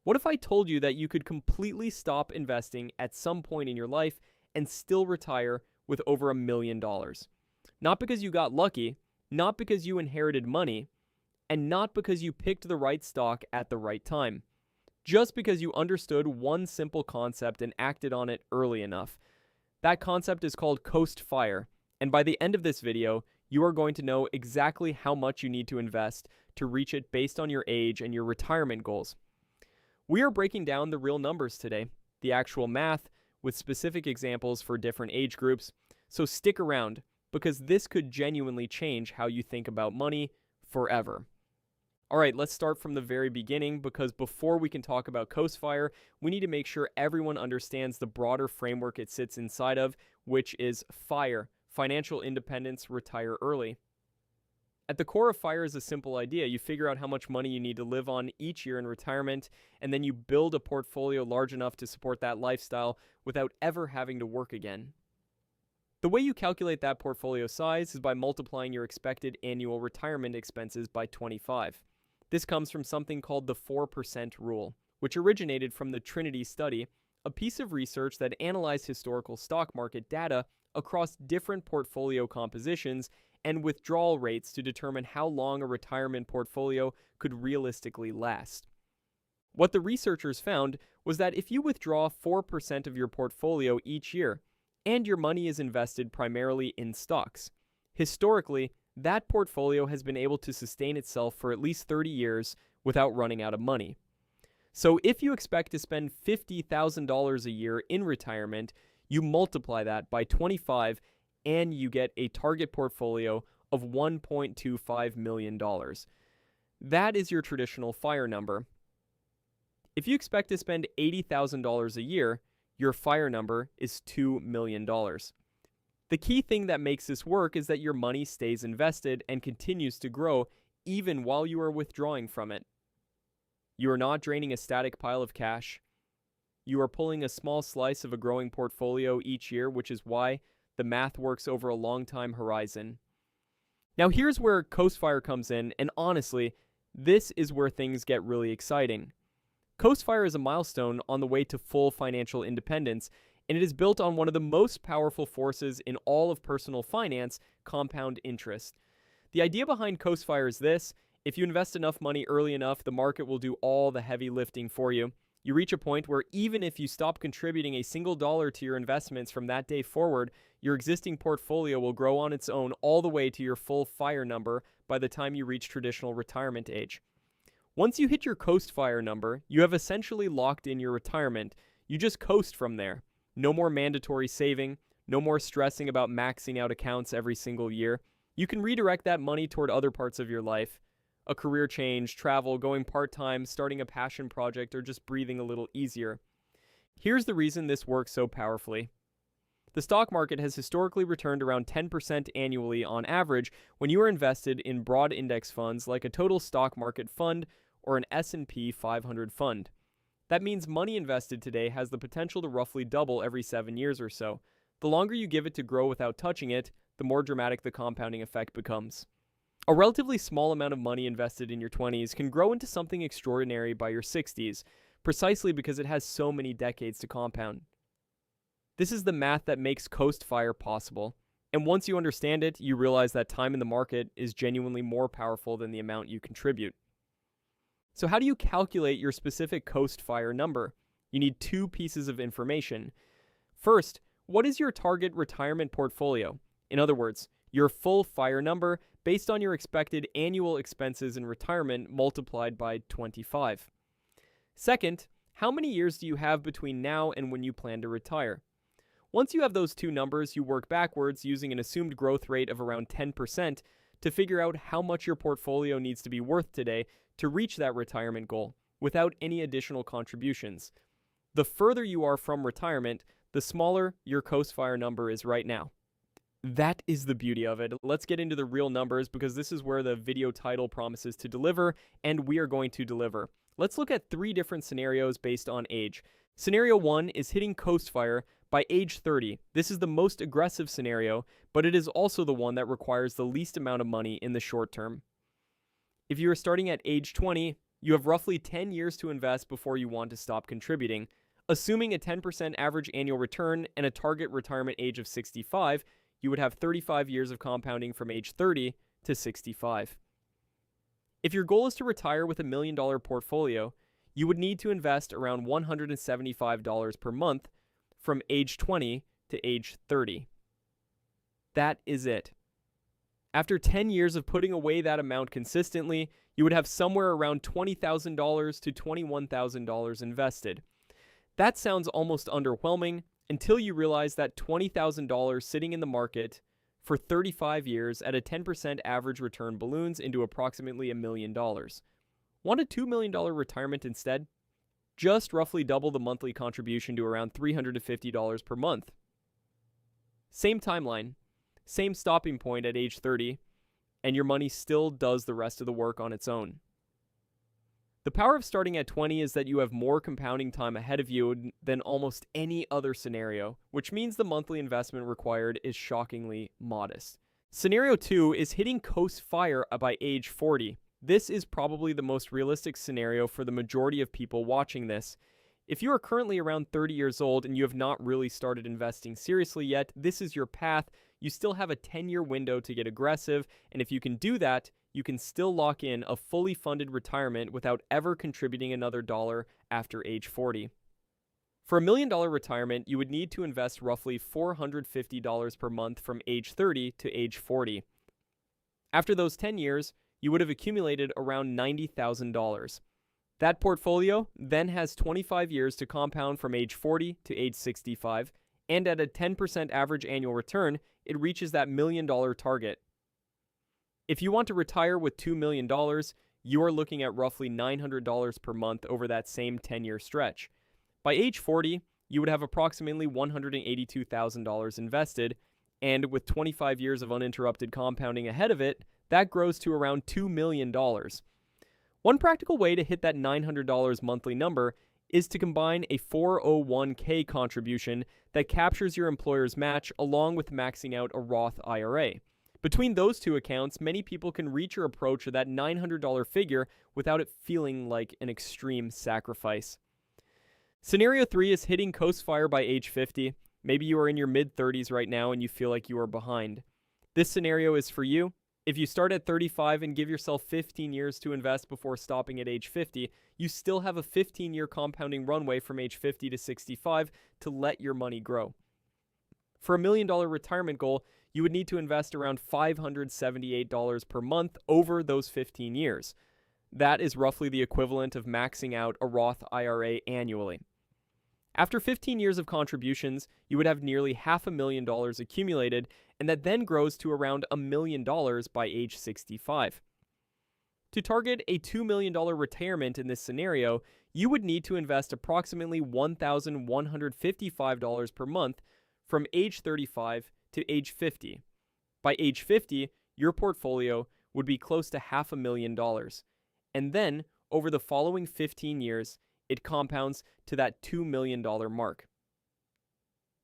What if I told you that you could completely stop investing at some point in your life and still retire with over $1 million? Not because you got lucky, not because you inherited money, and not because you picked the right stock at the right time. Just because you understood one simple concept and acted on it early enough. That concept is called Coast Fire, and by the end of this video, you are going to know exactly how much you need to invest to reach it based on your age and your retirement goals. We are breaking down the real numbers today, the actual math, with specific examples for different age groups, so stick around, because this could genuinely change how you think about money forever. Alright, let's start from the very beginning, because before we can talk about Coast Fire, we need to make sure everyone understands the broader framework it sits inside of, which is FIRE, Financial Independence, Retire Early. At the core of FIRE is a simple idea. You figure out how much money you need to live on each year in retirement, and then you build a portfolio large enough to support that lifestyle without ever having to work again. The way you calculate that portfolio size is by multiplying your expected annual retirement expenses by 25. This comes from something called the 4% rule, which originated from the Trinity study, a piece of research that analyzed historical stock market data across different portfolio compositions and withdrawal rates to determine how long a retirement portfolio could realistically last. What the researchers found was that if you withdraw 4% of your portfolio each year, and your money is invested primarily in stocks, historically, that portfolio has been able to sustain itself for at least 30 years without running out of money. So if you expect to spend $50,000 a year in retirement, you multiply that by 25 and you get a target portfolio of $1.25 million. That is your traditional FIRE number. If you expect to spend $80,000 a year, your FIRE number is $2 million. The key thing that makes this work is that your money stays invested and continues to grow even while you are withdrawing from it. You are not draining a static pile of cash. You are pulling a small slice of a growing portfolio each year, which is why the math works over a long time horizon. Now here's where Coast Fire comes in, and honestly, this is where things get really exciting. Coast Fire is a milestone on the way to full financial independence, and it is built on one of the most powerful forces in all of personal finance, compound interest. The idea behind Coast Fire is this: if you invest enough money early enough, the market will do all the heavy lifting for you. You reach a point where even if you stop contributing a single dollar to your investments from that day forward, your existing portfolio will grow on its own all the way to your full FIRE number by the time you reach traditional retirement age. Once you hit your Coast Fire number, you have essentially locked in your retirement. You just coast from there. No more mandatory saving, no more stressing about maxing out accounts every single year. You can redirect that money toward other parts of your life. A career change, travel, going part-time, starting a passion project, or just breathing a little easier. Here's the reason this works so powerfully. The stock market has historically returned around 10% annually on average when you are invested in broad index funds like a total stock market fund or an S&P 500 fund. That means money invested today has the potential to roughly double every 7 years or so. The longer you give it to grow without touching it, the more dramatic the compounding effect becomes. A relatively small amount of money invested in your 20s can grow into something extraordinary by your 60s, precisely because it has so many decades to compound. This is the math that makes Coast Fire possible, and once you understand it, you realize that time in the market is genuinely more powerful than the amount you contribute. So how do you calculate your specific Coast Fire number? You need two pieces of information. First, what is your target retirement portfolio? In other words, your full FIRE number based on your expected annual expenses in retirement multiplied by 25. Second, how many years do you have between now and when you plan to retire? Once you have those two numbers, you work backwards using an assumed growth rate of around 10% to figure out how much your portfolio needs to be worth today to reach that retirement goal without any additional contributions. The further you are from retirement, the smaller your Coast Fire number is right now. That is the beauty of it. Let's get into the real numbers because this is where the video title promises to deliver, and we are going to deliver. Let's look at 3 different scenarios based on age. Scenario 1 is hitting Coast Fire by age 30. This is the most aggressive scenario, but it is also the one that requires the least amount of money in the short term. If you are starting at age 20, you have roughly 10 years to invest before you want to stop contributing. Assuming a 10% average annual return and a target retirement age of 65, you would have 35 years of compounding from age 30 to 65. If your goal is to retire with $1 million portfolio, you would need to invest around $175 per month from age 20 to age 30. That is it. After 10 years of putting away that amount consistently, you would have somewhere around $20,000 to $21,000 invested. That sounds almost underwhelming until you realize that $20,000 sitting in the market for 35 years at a 10% average return balloons into approximately $1 million. Want a $2 million retirement instead? Just roughly double the monthly contribution to around $350 per month. Same timeline, same stopping point at age 30, and your money still does the rest of the work on its own. The power of starting at 20 is that you have more compounding time ahead of you than almost any other scenario, which means the monthly investment required is shockingly modest. Scenario 2 is hitting coast fire by age 40. This is probably the most realistic scenario for the majority of people watching this. If you are currently around 30 years old and you have not really started investing seriously yet, this is your path. You still have a 10-year window to get aggressive, and if you can do that, you can still lock in a fully funded retirement without ever contributing another dollar after age 40. For $1 million retirement, you would need to invest roughly $450 per month from age 30 to age 40. After those 10 years, you would have accumulated around $90,000. That portfolio then has 25 years to compound from age 40 to age 65, and at a 10% average annual return, it reaches that $1 million target. If you want to retire with $2 million, you are looking at roughly $900 per month over that same 10-year stretch. By age 40, you would have approximately $182,000 invested, and with 25 years of uninterrupted compounding ahead of it, that grows to around $2 million. One practical way to hit that $900 monthly number is to combine a 401k contribution that captures your employer's match along with maxing out a Roth IRA. Between those two accounts, many people can reach or approach that $900 figure without it feeling like an extreme sacrifice. Scenario 3 is hitting coast fire by age 50. Maybe you are in your mid-30s right now and you feel like you are behind. This scenario is for you. If you start at 35 and give yourself 15 years to invest before stopping at age 50, you still have a 15-year compounding runway from age 50 to 65 to let your money grow. For $1 million retirement goal, you would need to invest around $578 per month over those 15 years. That is roughly the equivalent of maxing out a Roth IRA annually. After 15 years of contributions, you would have nearly $500,000 accumulated, and that then grows to around $1 million by age 65. To target a $2 million retirement in this scenario, you would need to invest approximately $1,155 per month from age 35 to age 50. By age 50, your portfolio would be close to $500,000. And then, over the following 15 years, it compounds to that $2 million mark.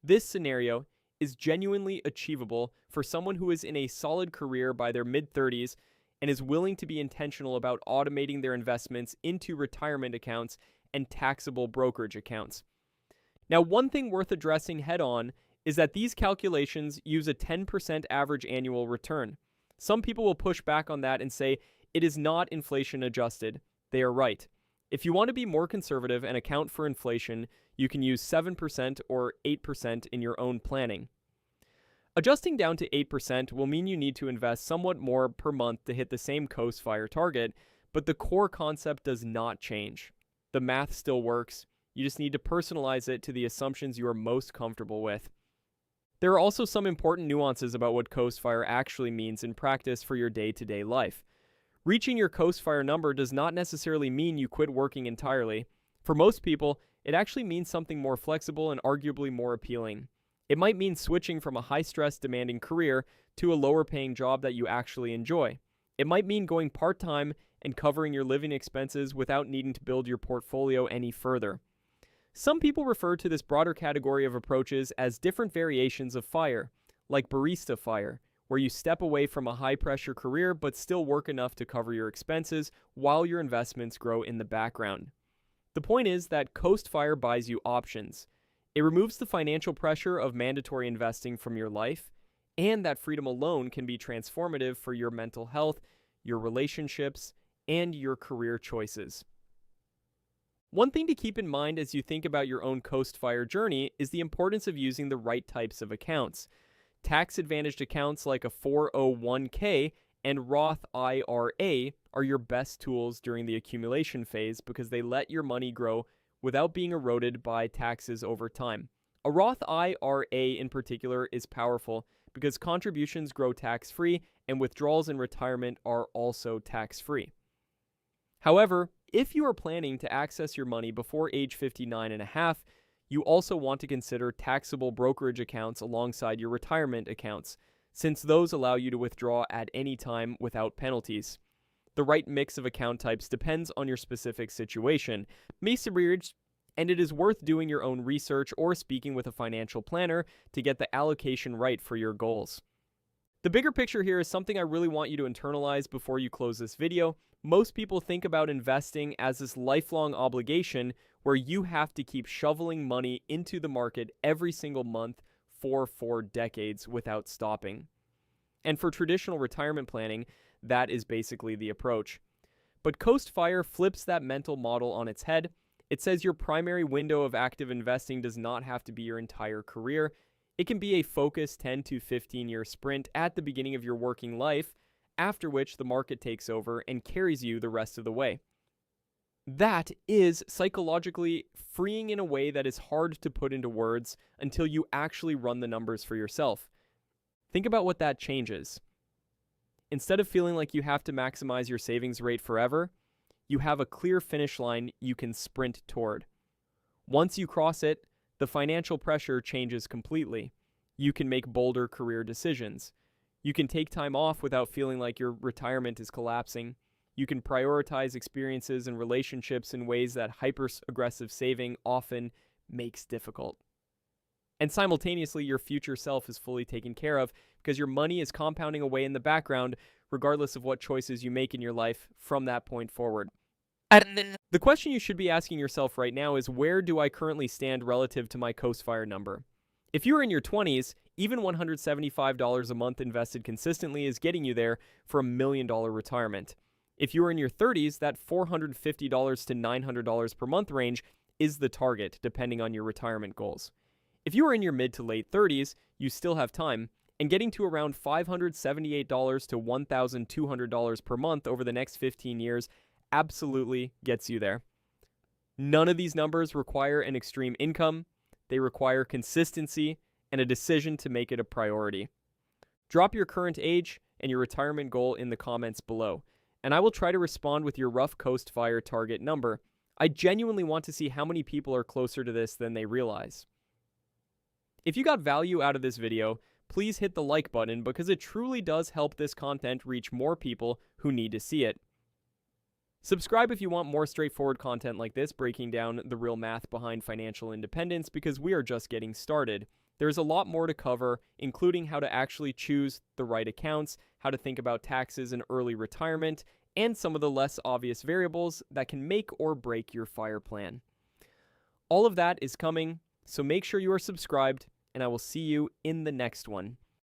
This scenario is genuinely achievable for someone who is in a solid career by their mid-30s and is willing to be intentional about automating their investments into retirement accounts and taxable brokerage accounts. Now, one thing worth addressing head-on is that these calculations use a 10% average annual return. Some people will push back on that and say it is not inflation adjusted. They are right. If you want to be more conservative and account for inflation, you can use 7% or 8% in your own planning. Adjusting down to 8% will mean you need to invest somewhat more per month to hit the same coast fire target, but the core concept does not change. The math still works. You just need to personalize it to the assumptions you are most comfortable with. There are also some important nuances about what coast fire actually means in practice for your day-to-day life. Reaching your coast fire number does not necessarily mean you quit working entirely. For most people, it actually means something more flexible and arguably more appealing. It might mean switching from a high-stress demanding career to a lower-paying job that you actually enjoy. It might mean going part-time and covering your living expenses without needing to build your portfolio any further. Some people refer to this broader category of approaches as different variations of fire, like barista fire, where you step away from a high-pressure career but still work enough to cover your expenses while your investments grow in the background. The point is that Coast Fire buys you options. It removes the financial pressure of mandatory investing from your life, and that freedom alone can be transformative for your mental health, your relationships, and your career choices. One thing to keep in mind as you think about your own Coast Fire journey is the importance of using the right types of accounts. Tax-advantaged accounts like a 401k and Roth IRA are your best tools during the accumulation phase because they let your money grow without being eroded by taxes over time. A Roth IRA in particular is powerful because contributions grow tax-free and withdrawals in retirement are also tax-free. However, if you are planning to access your money before age 59 and a half, you also want to consider taxable brokerage accounts alongside your retirement accounts, since those allow you to withdraw at any time without penalties. The right mix of account types depends on your specific situation, and it is worth doing your own research or speaking with a financial planner to get the allocation right for your goals. The bigger picture here is something I really want you to internalize before you close this video. Most people think about investing as this lifelong obligation where you have to keep shoveling money into the market every single month for 4 decades without stopping. And for traditional retirement planning, that is basically the approach. But Coast Fire flips that mental model on its head. It says your primary window of active investing does not have to be your entire career. It can be a focused 10 to 15 year sprint at the beginning of your working life, after which the market takes over and carries you the rest of the way. That is psychologically freeing in a way that is hard to put into words until you actually run the numbers for yourself. Think about what that changes. Instead of feeling like you have to maximize your savings rate forever, you have a clear finish line you can sprint toward. Once you cross it, the financial pressure changes completely. You can make bolder career decisions. You can take time off without feeling like your retirement is collapsing. You can prioritize experiences and relationships in ways that hyper-aggressive saving often makes difficult. And simultaneously, your future self is fully taken care of because your money is compounding away in the background, regardless of what choices you make in your life from that point forward. The question you should be asking yourself right now is, where do I currently stand relative to my Coast Fire number? If you're in your 20s, even $175 a month invested consistently is getting you there for $1 million retirement. If you're in your 30s, that $450 to $900 per month range is the target, depending on your retirement goals. If you are in your mid to late 30s, you still have time, and getting to around $578 to $1,200 per month over the next 15 years absolutely gets you there. None of these numbers require an extreme income. They require consistency and a decision to make it a priority. Drop your current age and your retirement goal in the comments below, and I will try to respond with your rough Coast Fire target number. I genuinely want to see how many people are closer to this than they realize. If you got value out of this video, please hit the like button because it truly does help this content reach more people who need to see it. Subscribe if you want more straightforward content like this, breaking down the real math behind financial independence, because we are just getting started. There's a lot more to cover, including how to actually choose the right accounts, how to think about taxes and early retirement, and some of the less obvious variables that can make or break your FIRE plan. All of that is coming, so make sure you are subscribed, and I will see you in the next one.